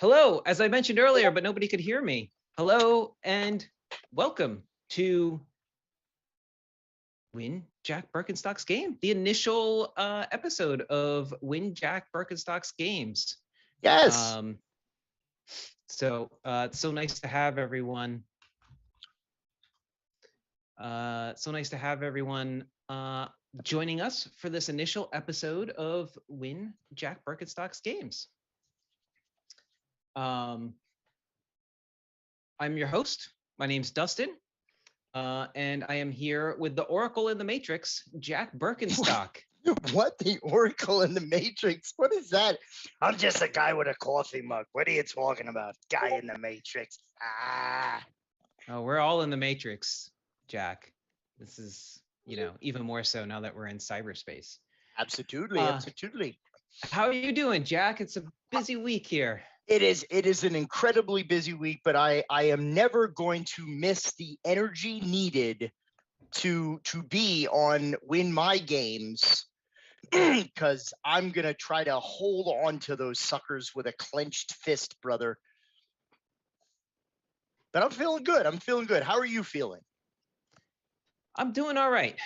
Hello, as I mentioned earlier, but nobody could hear me. Hello and welcome to Win Jack Berkenstock's Game, the initial episode of Win Jack Berkenstock's Games. Yes. It's so nice to have everyone. Joining us for this initial episode of Win Jack Berkenstock's Games. I'm your host. My name's Dustin, and I am here with the Oracle in the Matrix, Jack Berkenstock. What? The Oracle in the Matrix? What is that? I'm just a guy with a coffee mug. What are you talking about? Guy in the Matrix. Oh, we're all in the Matrix, Jack. This is, even more so now that we're in cyberspace. Absolutely. How are you doing, Jack? It's a busy week here. It is an incredibly busy week, but I am never going to miss the energy needed to be on Win My Games, because I'm gonna try to hold on to those suckers with a clenched fist, brother. But I'm feeling good. How are you feeling? I'm doing all right.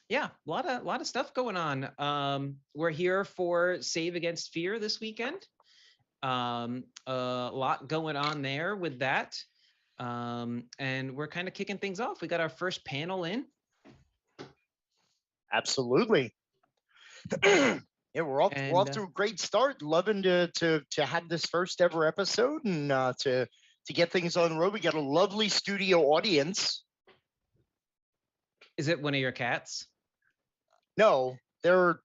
Yeah, a lot of stuff going on. We're here for Save Against Fear this weekend. A lot going on there with that. And we're kind of kicking things off. We got our first panel in. Absolutely. Yeah, we're off to a great start. Loving to have this first ever episode and to get things on the road. We got a lovely studio audience. Is it one of your cats? No, they're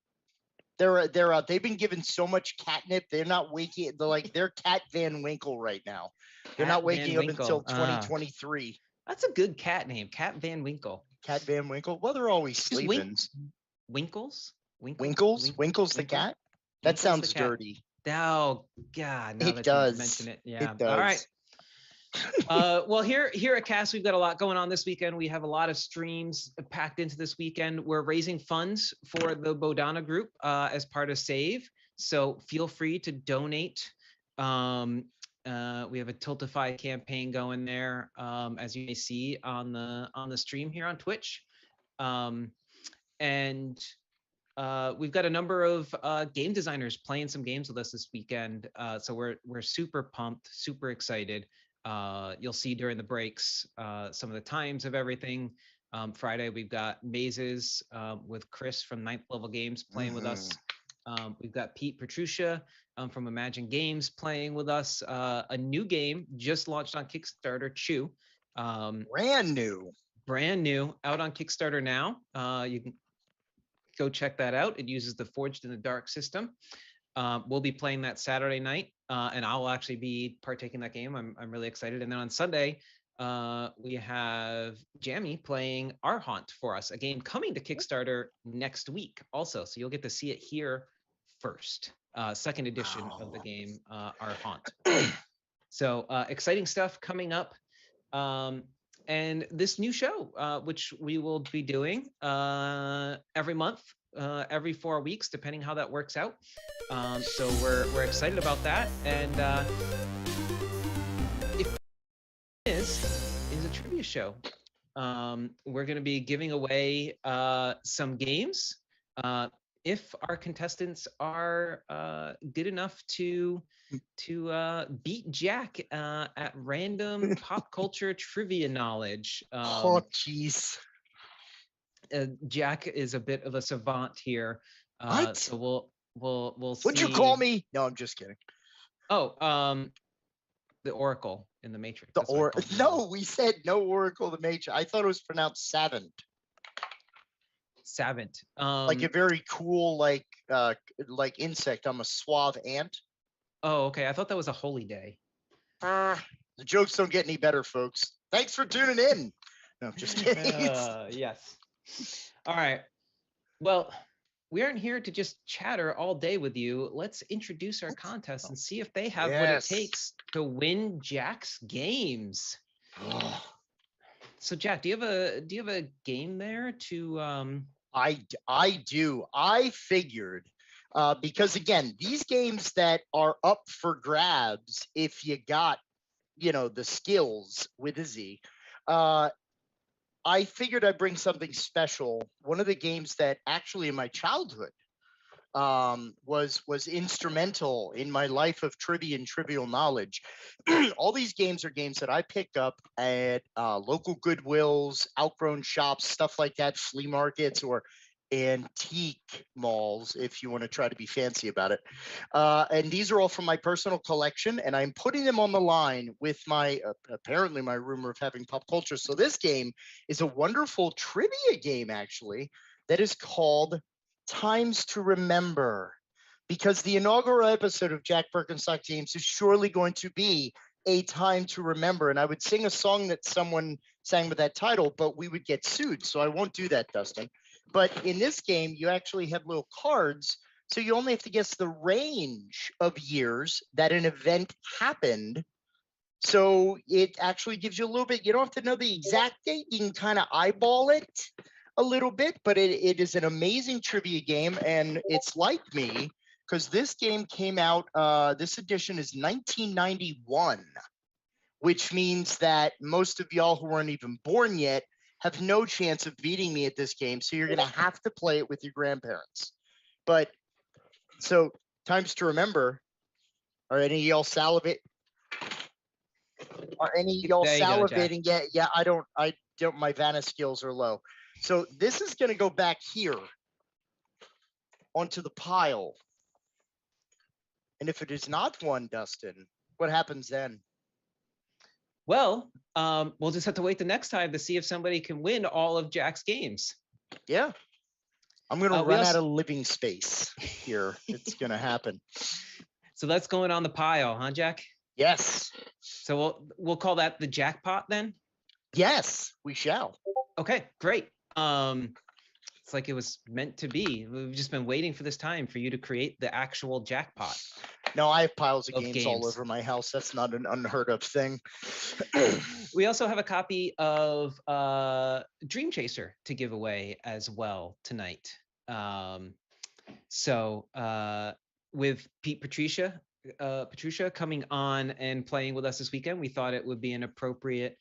they've been given so much catnip. They're not waking. They're Cat Van Winkle right now. They're not waking up until 2023. That's a good cat name, Cat Van Winkle. Cat Van Winkle. Well, they're always sleeping. Winkles the cat. That sounds dirty. Oh God! Now it that does. You mention it, yeah. It does. All right. Well, here at Cast, we've got a lot going on this weekend. We have a lot of streams packed into this weekend. We're raising funds for the Bodana group as part of Save, so feel free to donate. We have a Tiltify campaign going there, as you may see on the stream here on Twitch, and we've got a number of game designers playing some games with us this weekend. So we're super pumped, super excited. You'll see during the breaks some of the times of everything. Friday, we've got Mazes with Chris from 9th Level Games playing with us. We've got Pete Petruccia from Imagine Games playing with us. A new game just launched on Kickstarter, Chew. Brand new, out on Kickstarter now. You can go check that out. It uses the Forged in the Dark system. We'll be playing that Saturday night, and I'll actually be partaking in that game. I'm really excited. And then on Sunday, we have Jamie playing Our Haunt for us, a game coming to Kickstarter next week also. So you'll get to see it here first. Second edition of the game, Our Haunt. So exciting stuff coming up. And this new show, which we will be doing every month, every 4 weeks, depending how that works out. So we're excited about that. And if is a trivia show, we're going to be giving away some games. If our contestants are good enough to beat Jack at random pop culture trivia knowledge. Oh, jeez. Jack is a bit of a savant here. What? So we'll see. What'd you call me? No, I'm just kidding. Oh, the Oracle in the Matrix. No, we said no Oracle the Matrix. I thought it was pronounced Savant. Savant. Like a very cool, like insect. I'm a suave ant. Oh, okay. I thought that was a holy day. The jokes don't get any better, folks. Thanks for tuning in. No, just kidding. Yes. All right. Well, we aren't here to just chatter all day with you. Let's introduce our contest and see if they have what it takes to win Jack's games. So, Jack, do you have a game there to? I do. I figured Because again, these games that are up for grabs, if you got, the skills with a Z, I figured I'd bring something special. One of the games that actually in my childhood was instrumental in my life of trivia and trivial knowledge. All these games are games that I pick up at local Goodwills, outgrown shops, stuff like that, flea markets, or antique malls, if you want to try to be fancy about it. And these are all from my personal collection, and I'm putting them on the line with my apparently my rumor of having pop culture. So this game is a wonderful trivia game, actually, that is called Times to Remember, because the inaugural episode of Jack Berkenstock Games is surely going to be a time to remember. And I would sing a song that someone sang with that title, but we would get sued. So I won't do that, Dustin. But in this game, you actually have little cards. So you only have to guess the range of years that an event happened. So it actually gives you a little bit, you don't have to know the exact date. You can kind of eyeball it a little bit, but it is an amazing trivia game. And it's like me, because this game came out, this edition is 1991, which means that most of y'all who weren't even born yet have no chance of beating me at this game. So you're going to have to play it with your grandparents. But so Times to Remember, are any of y'all salivate? Are any of y'all salivating yet? Yeah, I don't, my Vanna skills are low. So this is going to go back here onto the pile. And if it is not one, Dustin, what happens then? Well, we'll just have to wait the next time to see if somebody can win all of Jack's games. Yeah. I'm going to run out of living space here. It's going to happen. So that's going on the pile, huh, Jack? Yes. So we'll call that the jackpot then? Yes, we shall. Okay, great. It's like it was meant to be. We've just been waiting for this time for you to create the actual jackpot. No, I have piles of games all over my house. That's not an unheard of thing. We also have a copy of Dream Chaser to give away as well tonight. So with Patricia coming on and playing with us this weekend, we thought it would be an appropriate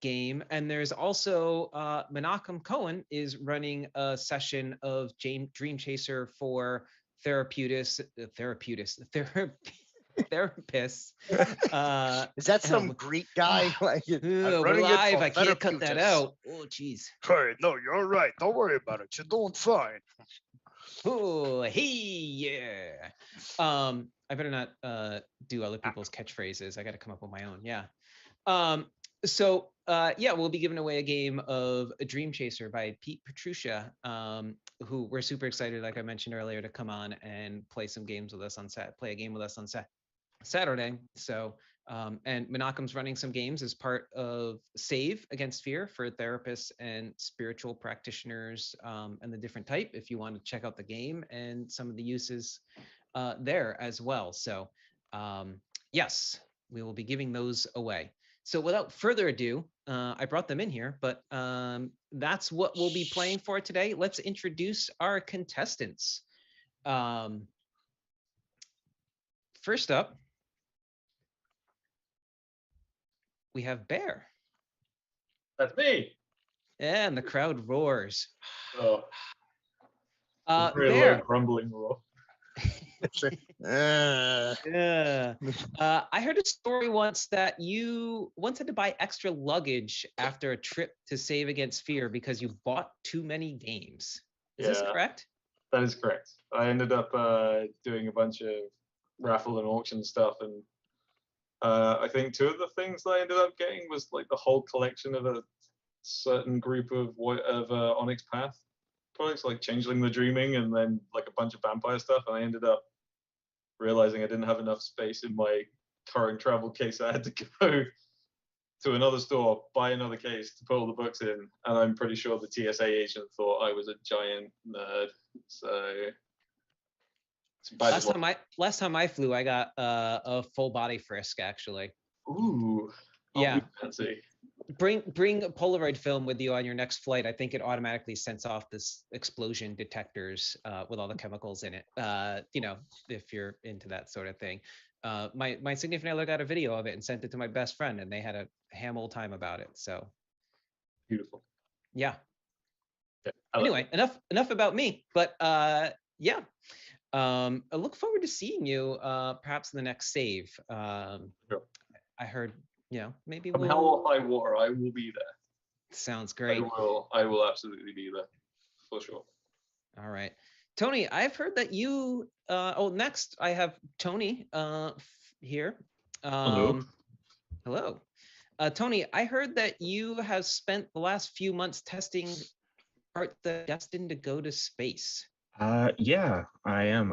game. And there's also Menachem Cohen is running a session of Dream Chaser for therapists. Is that some Greek guy? We're live. I can't cut that out. Oh, geez. Hey, no, you're right. Don't worry about it. You're doing fine. Oh, hey, yeah. I better not do other people's catchphrases. I got to come up with my own. Yeah. So we'll be giving away a game of A Dream Chaser by Pete Petruccia, who we're super excited, like I mentioned earlier, to come on and play some games with us on play a game with us on Saturday. So, and Menachem's running some games as part of Save Against Fear for therapists and spiritual practitioners, and the different type, if you want to check out the game and some of the uses there as well. So, yes, we will be giving those away. So without further ado, I brought them in here, but that's what we'll be playing for today. Let's introduce our contestants. First up, we have Bear. That's me. And the crowd roars. Oh, very Bear. low grumbling roar. I heard a story once that you once had to buy extra luggage after a trip to Save Against Fear because you bought too many games. Is this correct? That is correct. I ended up doing a bunch of raffle and auction stuff, and I think two of the things that I ended up getting was like the whole collection of a certain group of Onyx Path products, like Changeling the Dreaming, and then like a bunch of vampire stuff. And I ended up realizing I didn't have enough space in my current travel case. I had to go to another store, buy another case to put all the books in, and I'm pretty sure the TSA agent thought I was a giant nerd. So last time I flew, I got a full body frisk actually. Ooh, yeah, fancy. bring a Polaroid film with you on your next flight. I think it automatically sends off this explosion detectors with all the chemicals in it. If you're into that sort of thing. My significant other got a video of it and sent it to my best friend, and they had a ham old time about it. So Beautiful. yeah. Yeah, I like Anyway, enough about me. But yeah. I look forward to seeing you perhaps in the next save. Sure. I heard, maybe From hell or high water, I will be there. Sounds great. I will absolutely be there for sure. All right. Tony, I've heard that you next I have Tony here. Hello. Hello. Tony, I heard that you have spent the last few months testing parts that are destined to go to space. Yeah, I am.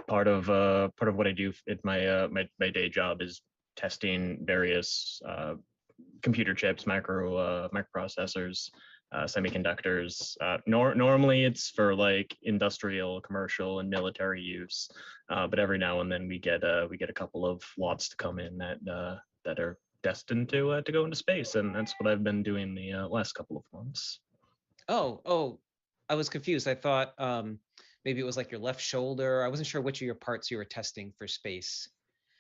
Part of what I do at my day job is testing various computer chips, microprocessors, semiconductors. Normally it's for like industrial, commercial, and military use, but every now and then we get a couple of lots to come in that are destined to go into space, and that's what I've been doing the last couple of months. Oh, I was confused. I thought maybe it was like your left shoulder. I wasn't sure which of your parts you were testing for space.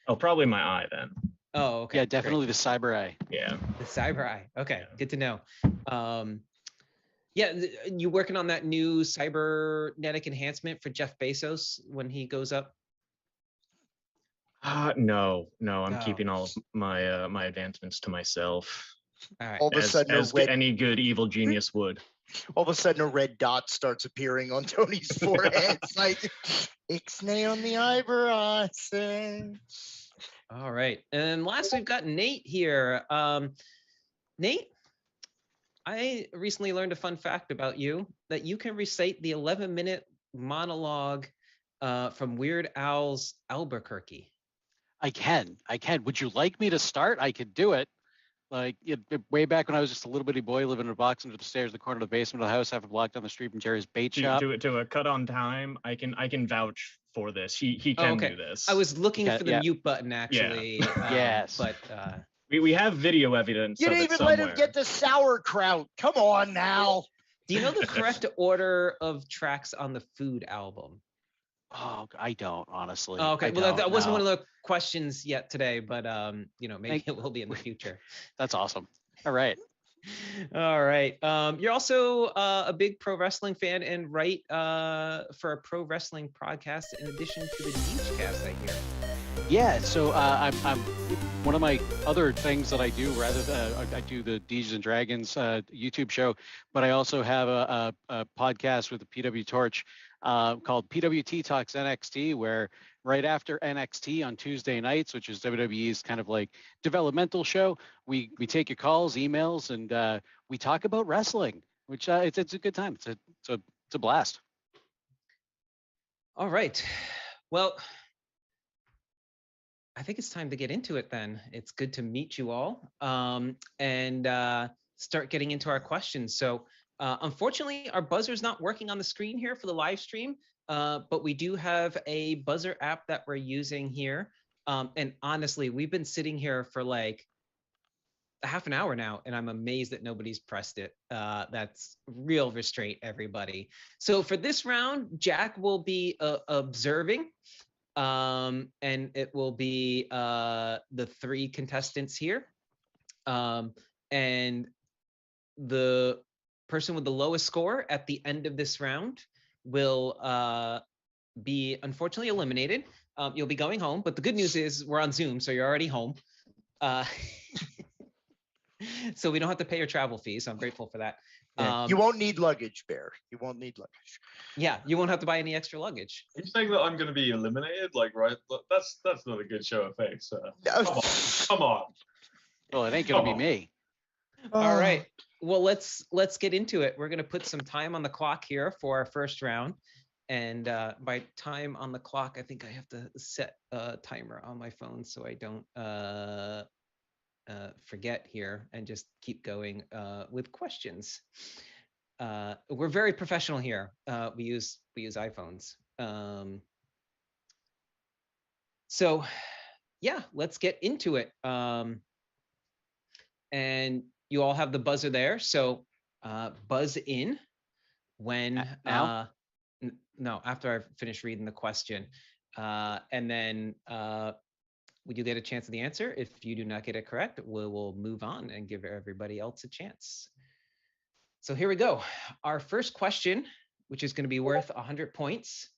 Oh, probably my eye then. Oh, okay. Yeah, definitely the cyber eye. Yeah. The cyber eye. Okay, Yeah. good to know. You working on that new cybernetic enhancement for Jeff Bezos when he goes up? No, I'm No. keeping all of my my advancements to myself. All right. All of a sudden, As any good evil genius would. all of a sudden, a red dot starts appearing on Tony's forehead. It's like, Ixnay on the eyebrow. All right. And last, we've got Nate here. Nate, I recently learned a fun fact about you, that you can recite the 11-minute monologue from Weird Al's Albuquerque. I can. Would you like me to start? I could do it. Like way back when I was just a little bitty boy living in a box under the stairs in the corner of the basement of the house, half a block down the street from Jerry's bait shop. To a cut on time, I can vouch for this. He can do this. I was looking Okay, for the yeah. mute button actually. Yes. But we have video evidence. You of didn't it even let him somewhere. get the sauerkraut. Come on now. do you know the correct order of tracks on the Food album? Oh, I don't honestly. Oh, okay. I Well, that don't, wasn't no. one of the questions yet today, but maybe it will be in the future. That's awesome. All right. All right. You're also a big pro wrestling fan and write for a pro wrestling podcast in addition to the Dege, I hear. Yeah. So I'm one of my other things that I do. Rather than I do the Deges and Dragons YouTube show, but I also have a podcast with the PW Torch called PWT Talks NXT, where right after NXT on Tuesday nights, which is WWE's kind of like developmental show, we take your calls, emails, and we talk about wrestling, which it's a good time. It's a blast. All right. Well, I think it's time to get into it then. It's good to meet you all and start getting into our questions. So unfortunately, our buzzer's not working on the screen here for the live stream, but we do have a buzzer app that we're using here. And honestly, we've been sitting here for like a half an hour now, and I'm amazed that nobody's pressed it. That's real restraint, everybody. So for this round, Jack will be observing. And it will be the 3 contestants here. And the person with the lowest score at the end of this round will be unfortunately eliminated. You'll be going home, but the good news is we're on Zoom, so you're already home. So we don't have to pay your travel fees. So I'm grateful for that. Yeah, you won't need luggage, Bear. You won't need luggage. Yeah, you won't have to buy any extra luggage. Are you saying that I'm going to be eliminated? Like, right? That's not a good show of face. Come on. Well, it ain't gonna be me. All right. Well, let's get into it. We're gonna put some time on the clock here for our first round. And by time on the clock, I think I have to set a timer on my phone so I don't forget here and just keep going with questions. We're very professional here. We use iPhones. So yeah, let's get into it. and you all have the buzzer there. So buzz in when now? no, after I finish reading the question. And then would you get a chance at the answer? If you do not get it correct, we will move on and give everybody else a chance. So here we go. Our first question, which is going to be worth 100 points.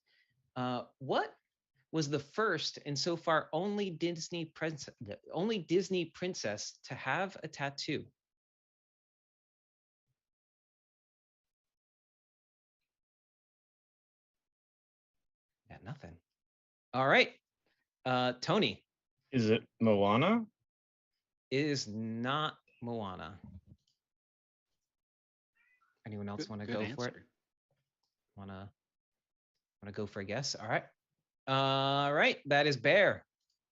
What was the first and so far only Disney princess to have a tattoo? Yeah, nothing. All right. Tony. Is it Moana? It is not Moana. Anyone else want to go for it? Wanna go for a guess? All right. All right. That is Bear.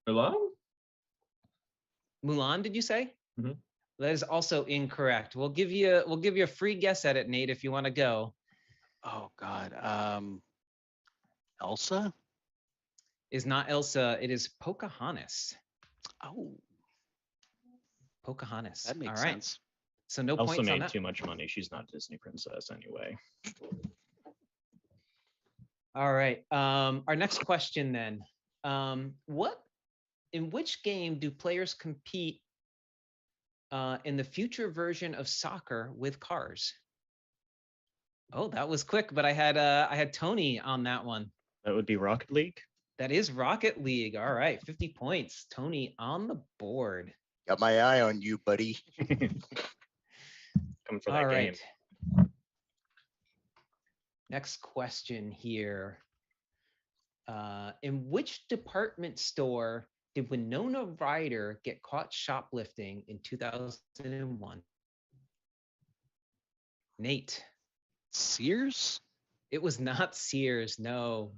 Mulan? Mulan, did you say? Mhm. That is also incorrect. We'll give you a free guess at it, Nate, if you want to go. Oh God. Elsa? Is not Elsa. It is Pocahontas. Oh, Pocahontas. that makes All right. sense. So no Elsa points on made that. too much money. She's not a Disney princess anyway. All right. Our next question then. In which game do players compete in the future version of soccer with cars? Oh, that was quick, but I had Tony on that one. That would be Rocket League. That is Rocket League. All right, 50 points. Tony on the board. Got my eye on you, buddy. Coming for All that right. game. Next question here. In which department store did Winona Ryder get caught shoplifting in 2001? Nate. Sears? It was not Sears. No,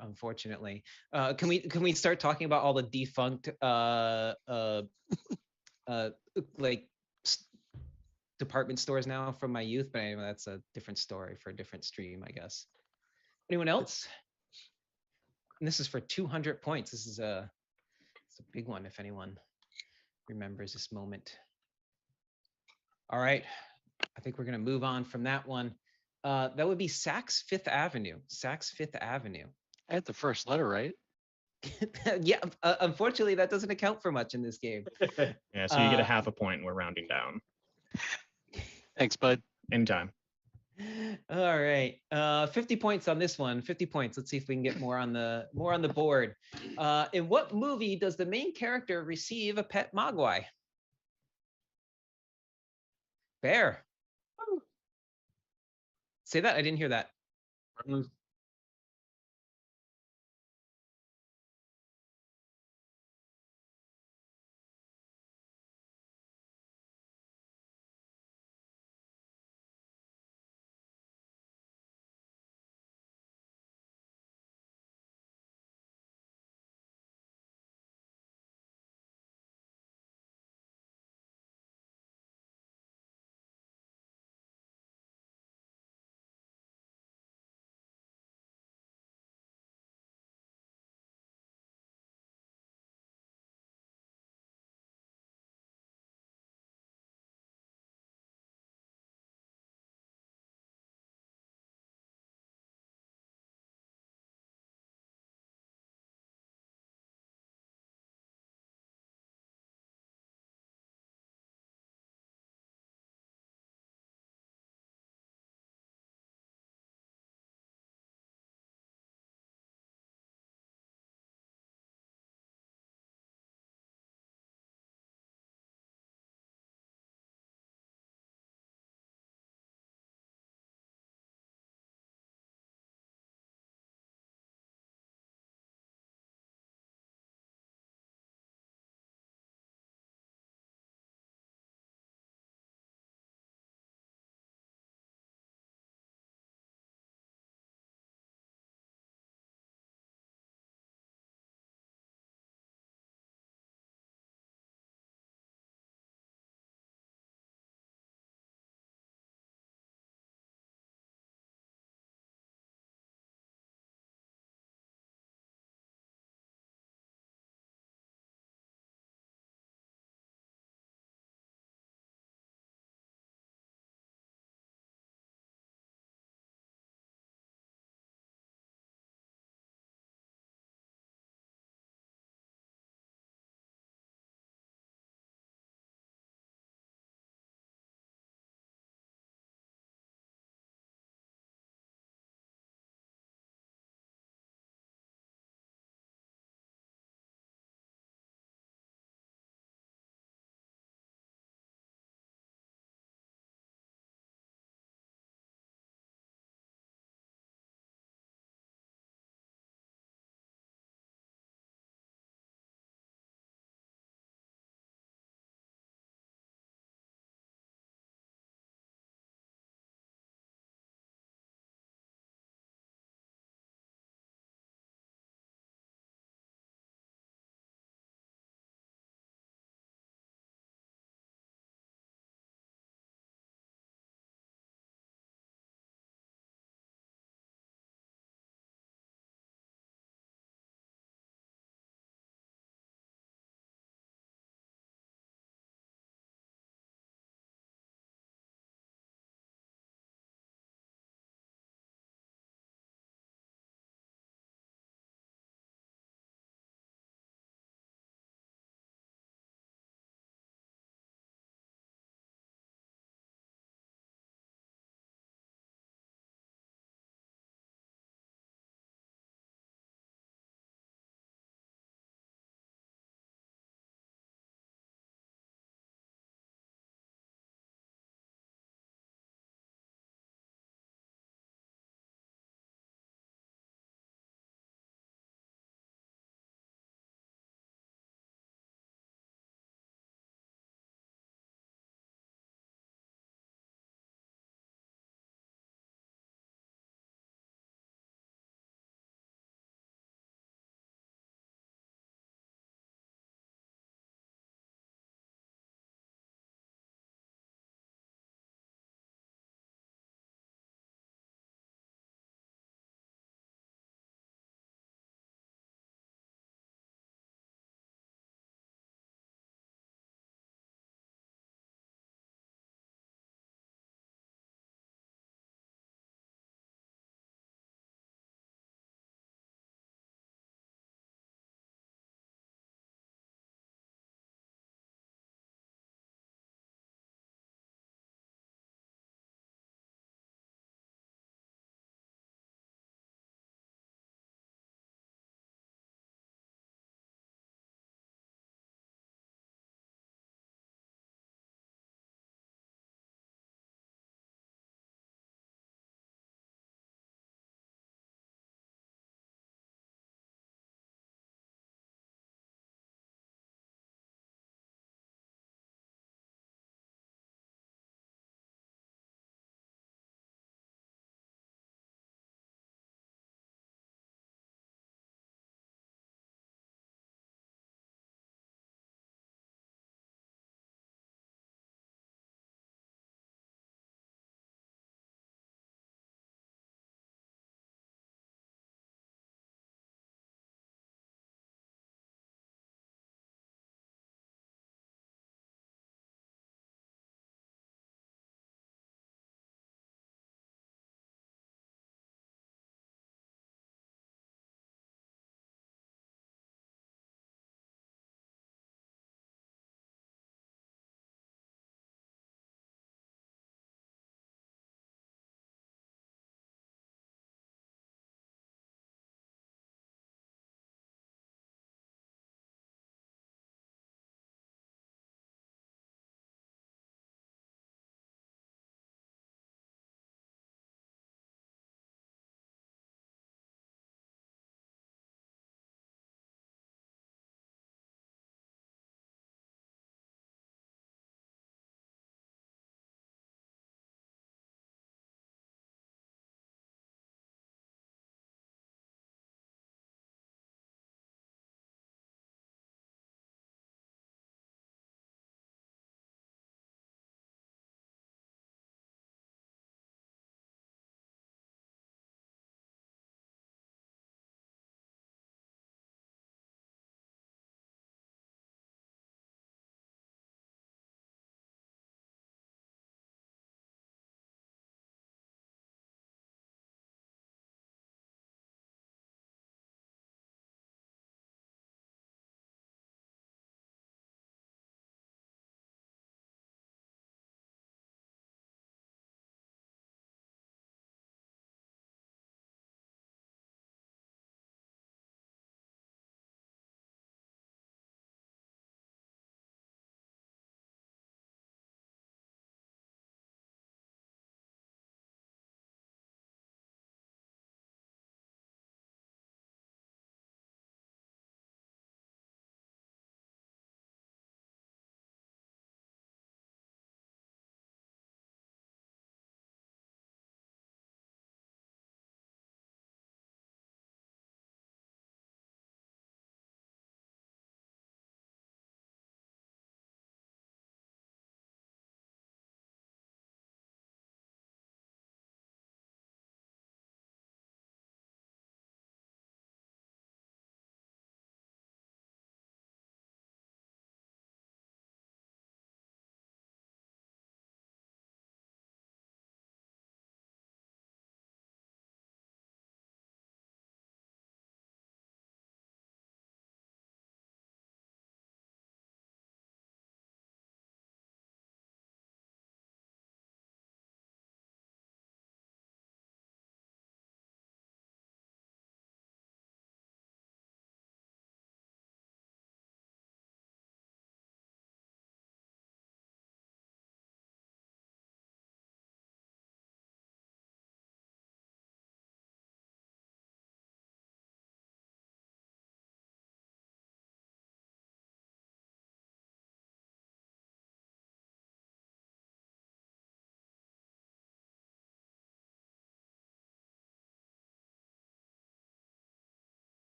unfortunately. Can we start talking about all the defunct like department stores now from my youth? But anyway, that's a different story for a different stream, I guess. Anyone else? And this is for 200 points. This is it's a big one if anyone remembers this moment. All right. I think we're going to move on from that one. That would be Saks Fifth Avenue. Saks Fifth Avenue. I had the first letter right. Yeah, unfortunately, that doesn't account for much in this game. Yeah, so you get a half a point. And we're rounding down. Thanks, bud. Anytime. All right, 50 points on this one. 50 points. Let's see if we can get more on the board. In what movie does the main character receive a pet mogwai? Bear. Say that. I didn't hear that.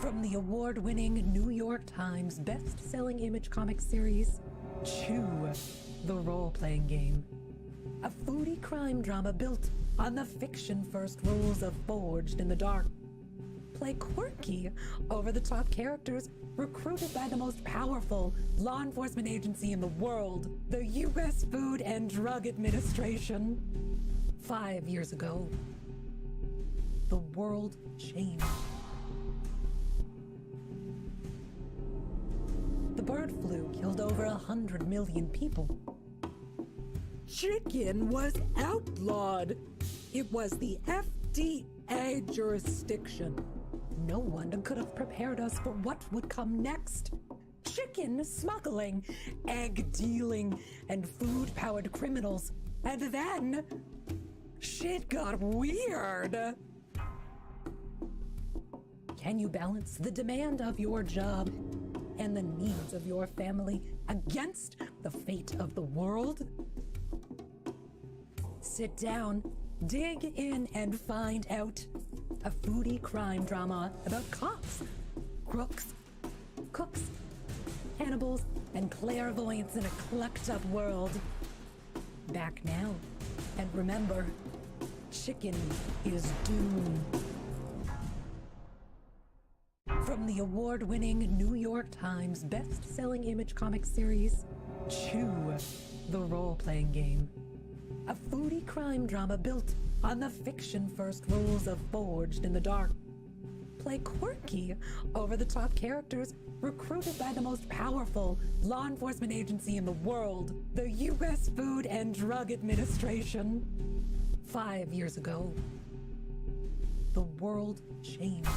From the award-winning New York Times best-selling image comic series, Chew, the role-playing game. A foodie crime drama built on the fiction-first rules of Forged in the Dark. Play quirky, over-the-top characters recruited by the most powerful law enforcement agency in the world, the U.S. Food and Drug Administration. 5 years ago, the world changed. The bird flu killed over 100 million people. Chicken was outlawed. It was the FDA jurisdiction. No one could have prepared us for what would come next. Chicken smuggling, egg dealing, and food-powered criminals. And then, shit got weird. Can you balance the demand of your job and the needs of your family against the fate of the world? Sit down, dig in, and find out. A foodie crime drama about cops, crooks, cooks, cannibals, and clairvoyants in a clucked-up world. Back now, and remember, chicken is doomed. From the award-winning New York Times best-selling image comic series, Chew, the role-playing game. A foodie crime drama built on the fiction-first rules of Forged in the Dark. Play quirky, over-the-top characters recruited by the most powerful law enforcement agency in the world, the U.S. Food and Drug Administration. 5 years ago, the world changed.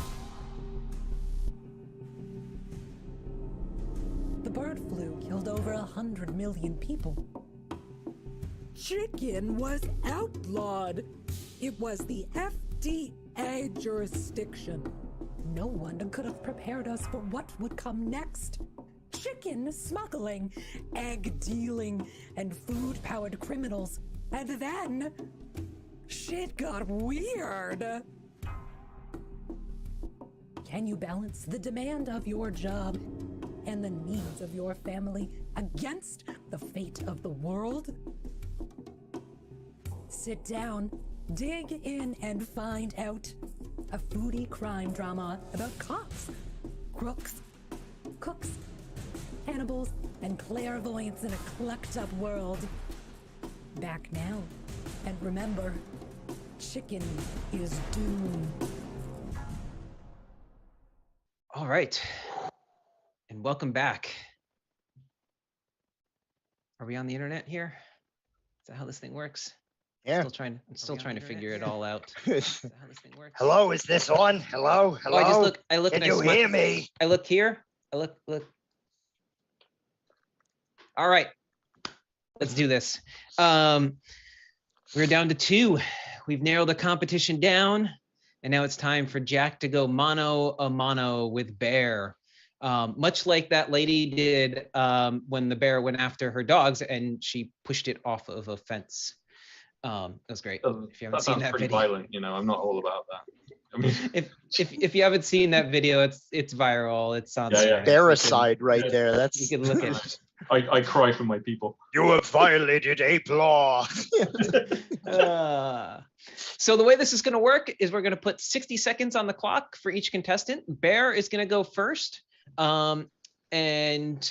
The bird flu killed over 100 million people. Chicken was outlawed. It was the FDA jurisdiction. No one could have prepared us for what would come next. Chicken smuggling, egg dealing, and food-powered criminals. And then, shit got weird. Can you balance the demand of your job and the needs of your family against the fate of the world? Sit down, dig in, and find out. A foodie crime drama about cops, crooks, cooks, cannibals, and clairvoyants in a clucked-up world. Back now, and remember, chicken is doomed. All right, and welcome back. Are we on the internet here? Is that how this thing works? Yeah. I'm still trying to figure it all out. Hello, Is that how this thing works? is this on? Hello? Oh, I just look. Can and you hear me? I look here. I look. All right, let's do this. We're down to 2. We've narrowed the competition down, and now it's time for Jack to go mano a mano with Bear. Much like that lady did when the bear went after her dogs and she pushed it off of a fence. That was great. If you haven't seen that pretty video, violent, you know, I'm not all about that. I mean, if you haven't seen that video, it's viral. It's on. Yeah. Barricide right yeah. there. You That's can look at. I cry for my people. You have violated ape law. So the way this is going to work is we're going to put 60 seconds on the clock for each contestant. Bear is going to go first, and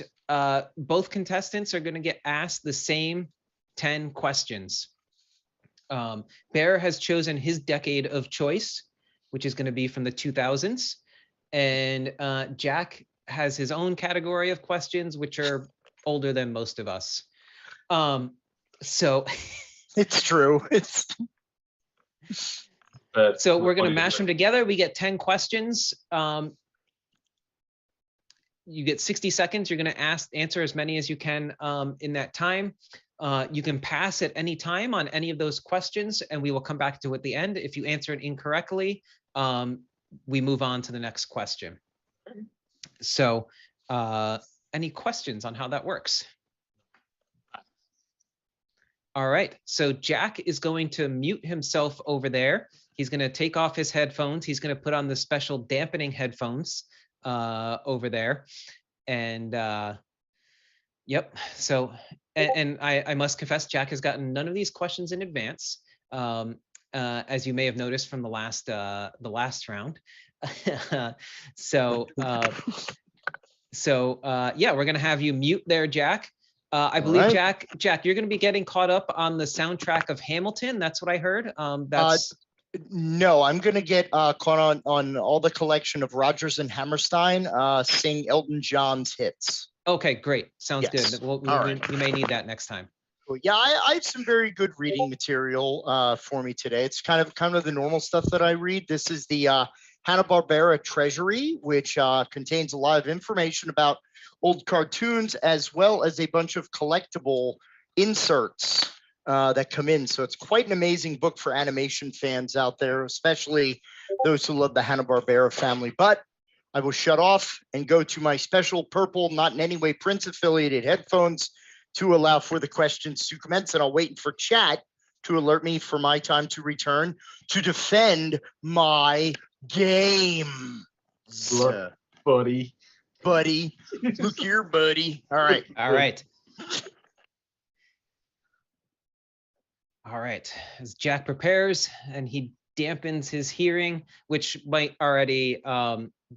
both contestants are going to get asked the same 10 questions. Bear has chosen his decade of choice, which is going to be from the 2000s, and Jack has his own category of questions, which are older than most of us. So it's true. so we're going to mash them together. We get 10 questions. You get 60 seconds. You're going to answer as many as you can in that time. You can pass at any time on any of those questions, and we will come back to it at the end. If you answer it incorrectly, we move on to the next question. So any questions on how that works? All right, so Jack is going to mute himself over there. He's going to take off his headphones. He's going to put on the special dampening headphones over there. And yep. So, and I must confess, Jack has gotten none of these questions in advance, as you may have noticed from the last round. So yeah, we're going to have you mute there, Jack. I believe, right. Jack, you're going to be getting caught up on the soundtrack of Hamilton. That's what I heard. That's No, I'm gonna get caught on all the collection of Rodgers and Hammerstein sing Elton John's hits. okay. Great. Sounds Yes. good. Well, All right. you may need that next time. Cool. Yeah, I have some very good reading material for me today. It's kind of the normal stuff that I read. This is the Hanna-Barbera Treasury, which contains a lot of information about old cartoons, as well as a bunch of collectible inserts that come in. So it's quite an amazing book for animation fans out there, especially those who love the Hanna-Barbera family. But I will shut off and go to my special purple, not in any way Prince affiliated headphones to allow for the questions to commence. And I'll wait for chat to alert me for my time to return to defend my game. Look, buddy. Buddy, look here, buddy. All right. All right. All right. As Jack prepares and he dampens his hearing, which might already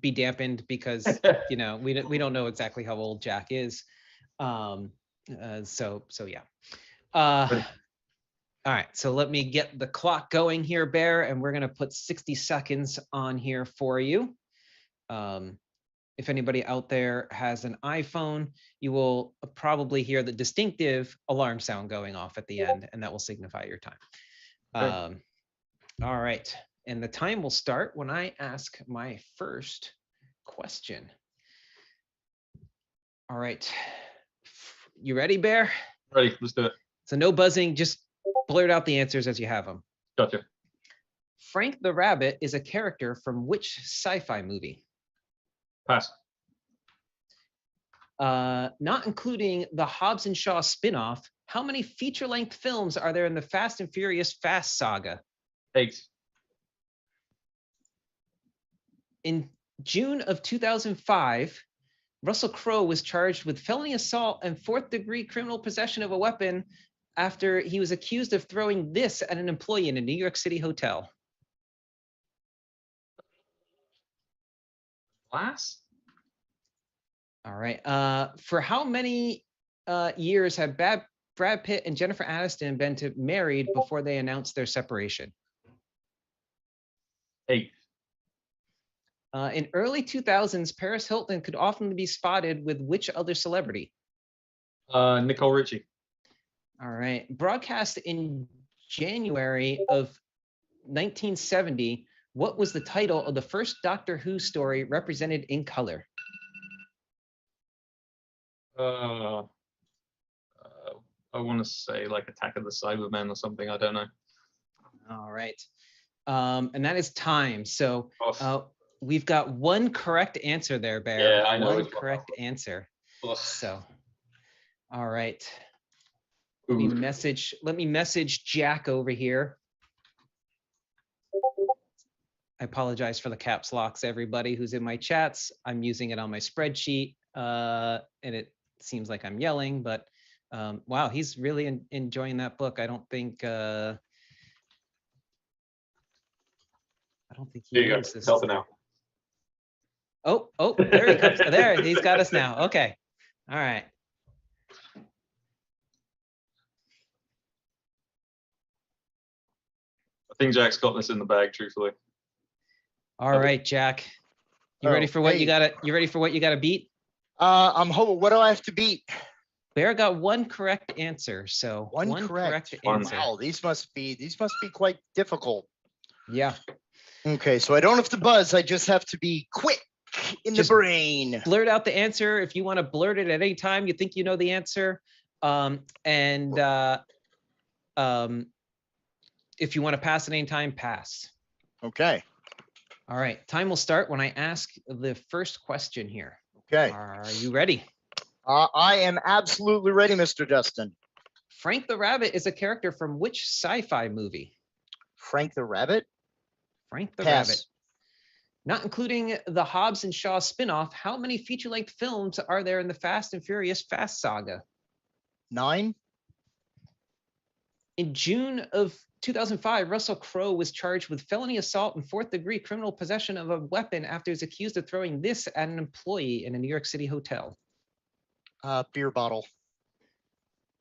be dampened because we don't know exactly how old Jack is. So yeah. All right. So let me get the clock going here, Bear, and we're gonna put 60 seconds on here for you. If anybody out there has an iPhone, you will probably hear the distinctive alarm sound going off at the end, and that will signify your time. Okay. All right. And the time will start when I ask my first question. All right. You ready, Bear? Ready, let's do it. So no buzzing, just blurt out the answers as you have them. Gotcha. Frank the Rabbit is a character from which sci-fi movie? Pass. Not including the Hobbs and Shaw spin-off, how many feature-length films are there in the Fast and Furious Fast saga? 8. In June of 2005, Russell Crowe was charged with felony assault and fourth-degree criminal possession of a weapon after he was accused of throwing this at an employee in a New York City hotel. Glass? All right. For how many years have Brad Pitt and Jennifer Aniston been married before they announced their separation? 8. In early 2000s, Paris Hilton could often be spotted with which other celebrity? Nicole Richie. All right. Broadcast in January of 1970, what was the title of the first Doctor Who story represented in color? I want to say like Attack of the Cybermen or something. I don't know. All right. And that is time. So Oh. we've got one correct answer there, Bear. Yeah, I know One as well. correct answer. Ugh. So, all right. Ooh. Let me message Jack over here. I apologize for the caps locks, everybody who's in my chats. I'm using it on my spreadsheet, and it seems like I'm yelling, but wow, he's really enjoying that book. I don't think he There you go. knows this. Helping out. Oh, there he comes. There, he's got us now. Okay. All right. I think Jack's got this in the bag, truthfully. All right, Jack. You ready for what you gotta beat? I'm hoping. What do I have to beat? Bear got one correct answer. So one correct answer. Wow, these must be quite difficult. Yeah. Okay, so I don't have to buzz. I just have to be quick in Just the brain. Blurt out the answer if you want to blurt it at any time you think you know the answer. If you want to pass at any time, pass. Okay. All right. Time will start when I ask the first question here. Okay. Are you ready? I am absolutely ready, Mr. Dustin. Frank the Rabbit is a character from which sci-fi movie? Frank the Rabbit? Frank the Pass. Rabbit. Not including the Hobbs and Shaw spinoff, how many feature-length films are there in the Fast and Furious Fast saga? 9. In June of 2005, Russell Crowe was charged with felony assault and fourth-degree criminal possession of a weapon after he was accused of throwing this at an employee in a New York City hotel. Beer bottle.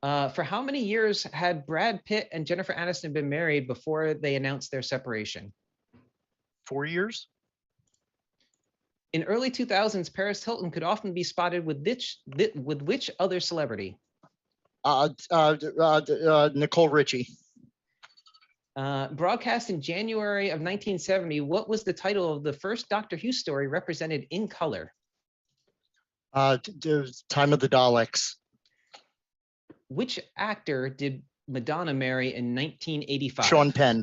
For how many years had Brad Pitt and Jennifer Aniston been married before they announced their separation? 4 years. In early 2000s, Paris Hilton could often be spotted with which other celebrity? Nicole Richie. Broadcast in January of 1970, what was the title of the first Doctor Who story represented in color? Time of the Daleks. Which actor did Madonna marry in 1985? Sean Penn.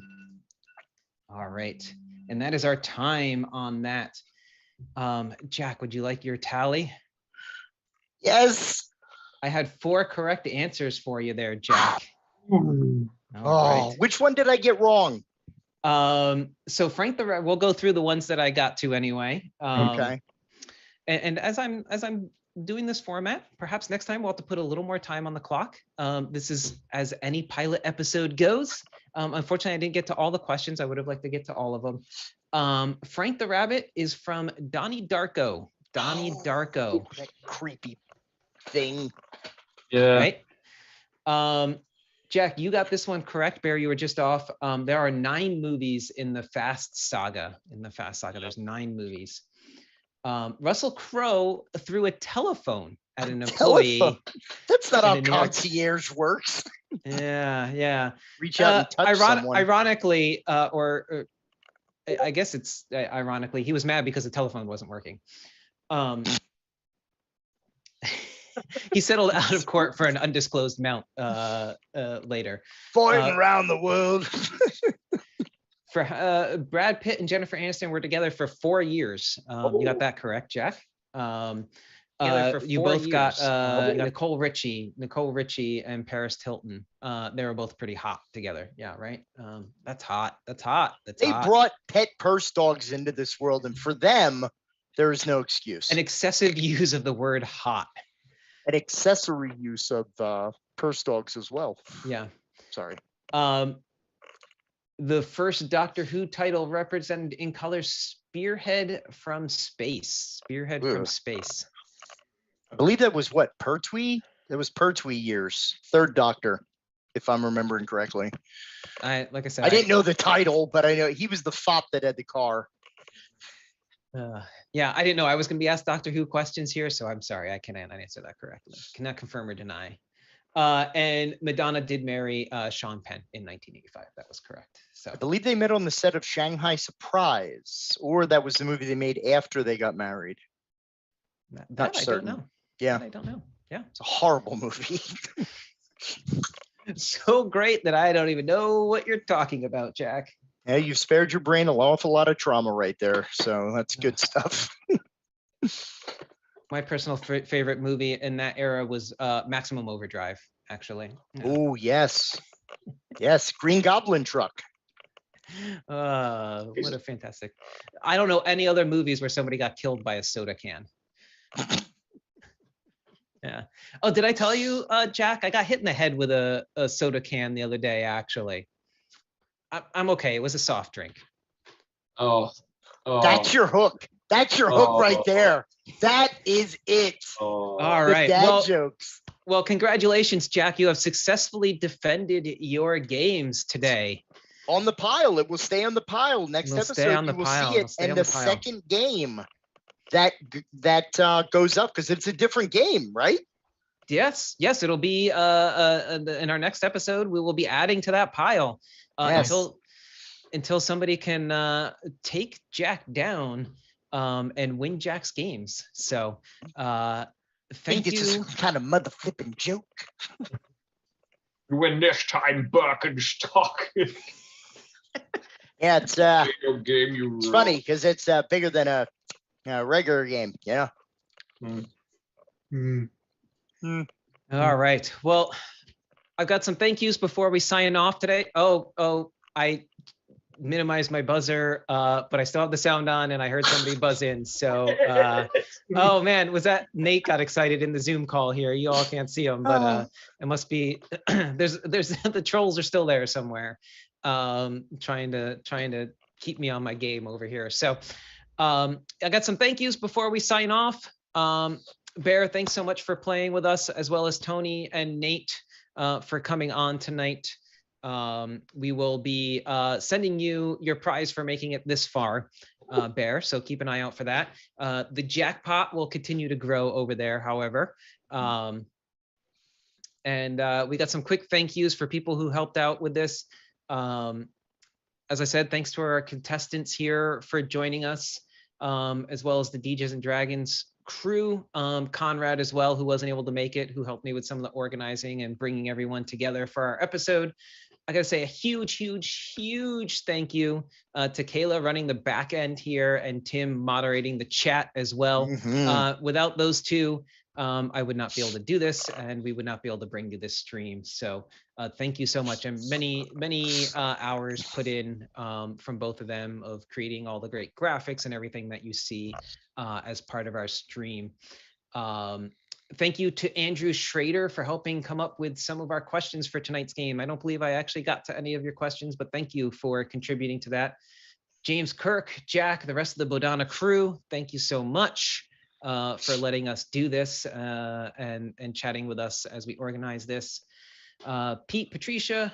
All right. And that is our time on that. Jack, would you like your tally? Yes. I had 4 correct answers for you there, Jack. All right. Which one did I get wrong? So Frank the Rabbit, we'll go through the ones that I got to anyway. Okay. And as I'm doing this format, perhaps next time we'll have to put a little more time on the clock. This is as any pilot episode goes. Unfortunately, I didn't get to all the questions. I would have liked to get to all of them. Frank the Rabbit is from Donnie Darko. Donnie Darko. That creepy thing. Yeah. Right? Jack, you got this one correct. Bear, you were just off. There are 9 movies in the Fast saga. There's 9 movies. Russell Crowe threw a telephone at an employee. That's not in how a New York- concierge works. Yeah. Reach out and touch someone. Ironically, or I guess it's ironically, he was mad because the telephone wasn't working. He settled out of court for an undisclosed amount later. Fighting around the world. For Brad Pitt and Jennifer Aniston were together for 4 years. You got that correct, Jack. You both got Nicole Richie and Paris Hilton. They were both pretty hot together. Yeah, right. That's hot. They brought pet purse dogs into this world, and for them, there is no excuse. An excessive use of the word hot. An accessory use of purse dogs as well. Yeah. Sorry. The first Doctor Who title represented in color Spearhead from Space. From Space. I believe that was what, Pertwee? That was Pertwee years. 3rd Doctor, if I'm remembering correctly. Like I said, I didn't know the title, but I know he was the fop that had the car. Yeah, I didn't know I was going to be asked Doctor Who questions here, so I'm sorry, I cannot answer that correctly. Cannot confirm or deny. And Madonna did marry Sean Penn in 1985. That was correct. So I believe they met on the set of Shanghai Surprise, or that was the movie they made after they got married. that I certain. don't know. Yeah, I don't know. Yeah, it's a horrible movie. So great that I don't even know what you're talking about, Jack. Yeah, you've spared your brain an awful lot of trauma right there, so that's good stuff. My personal favorite movie in that era was Maximum Overdrive, actually. Yeah. Oh, yes. Yes, Green Goblin truck. What a fantastic. I don't know any other movies where somebody got killed by a soda can. Yeah. Oh, did I tell you, Jack? I got hit in the head with a soda can the other day, actually. I'm okay. It was a soft drink. Oh. That's your hook. That's your hook right there. That is it. Oh. All The right. dad jokes. Well, congratulations, Jack. You have successfully defended your games today. On the pile. It will stay on the pile. Next It'll stay on episode, the you will pile. see It'll it. stay And on the the pile. second game that goes up, because it's a different game, right? Yes, it'll be in our next episode. We will be adding to that pile Yes. until somebody can take Jack down and win Jack's games. So thank It's you. some kind of mother flipping joke. You win this time, Berkenstock. Yeah, it's Video game, you it's funny because it's bigger than a regular game. Yeah. All right. Well, I've got some thank yous before we sign off today. minimize my buzzer, but I still have the sound on, and I heard somebody buzz in. So, oh man, was that Nate got excited in the Zoom call here? You all can't see him, but it must be there's the trolls are still there somewhere, trying to keep me on my game over here. So, I got some thank yous before we sign off. Bear, thanks so much for playing with us, as well as Tony and Nate for coming on tonight. We will be sending you your prize for making it this far, Bear, so keep an eye out for that. The jackpot will continue to grow over there, however. And we got some quick thank yous for people who helped out with this. As I said, thanks to our contestants here for joining us, as well as the Deges and Dragons crew, Conrad as well, who wasn't able to make it, who helped me with some of the organizing and bringing everyone together for our episode. I gotta say a huge thank you to Kayla running the back end here and Tim moderating the chat as well. Without those two, I would not be able to do this, and we would not be able to bring you this stream. So thank you so much, and many hours put in from both of them of creating all the great graphics and everything that you see as part of our stream. Thank you to Andrew Schrader for helping come up with some of our questions for tonight's game. I don't believe I actually got to any of your questions, but thank you for contributing to that. James Kirk, Jack, the rest of the Bodana crew, thank you so much for letting us do this and chatting with us as we organize this. Pete, Patricia,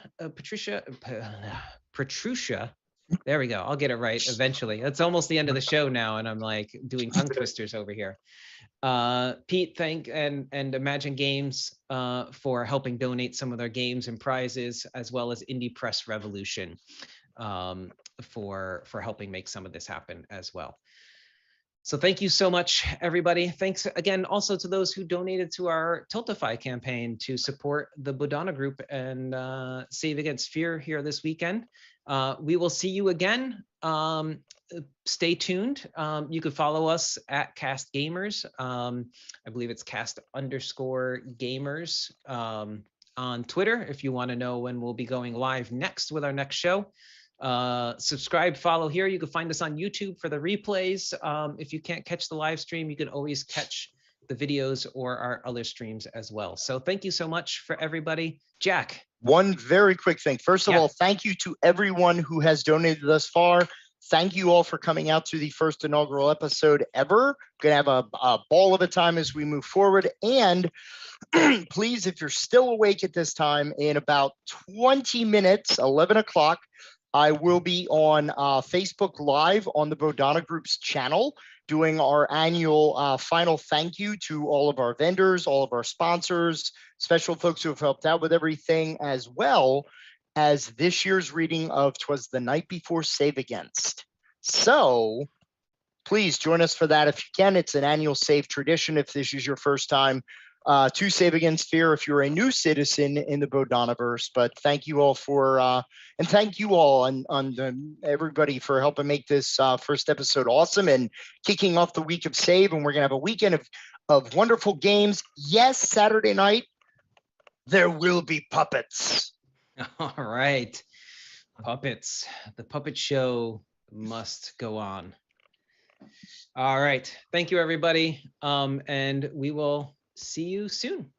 there we go. I'll get it right eventually. It's almost the end of the show now, and I'm like doing tongue twisters over here. Pete, and Imagine Games for helping donate some of their games and prizes, as well as Indie Press Revolution for helping make some of this happen as well. So thank you so much, everybody. Thanks again also to those who donated to our Tiltify campaign to support the Bodana group and Save Against Fear here this weekend. We will see you again. Stay tuned. You could follow us at Cast Gamers. I believe it's cast_gamers on Twitter if you want to know when we'll be going live next with our next show. Subscribe, follow here. You can find us on YouTube for the replays. If you can't catch the live stream, you can always catch the videos or our other streams as well. So thank you so much for everybody. Jack. One very quick thing. First of all, thank you to everyone who has donated thus far. Thank you all for coming out to the first inaugural episode ever. Gonna have a ball of a time as we move forward. And please, if you're still awake at this time, in about 20 minutes, 11 o'clock, I will be on Facebook Live on the Bodana Group's channel, doing our annual final thank you to all of our vendors, all of our sponsors, special folks who have helped out with everything, as well as this year's reading of 'Twas the Night Before Save Against. So please join us for that if you can. It's an annual save tradition if this is your first time to Save Against Fear if you're a new citizen in the Bodanaverse. But thank you all for, and thank you all on everybody for helping make this first episode awesome and kicking off the week of Save. And we're gonna have a weekend of wonderful games. Yes, Saturday night, there will be puppets. All right, puppets. The puppet show must go on. All right, thank you, everybody, and we will see you soon.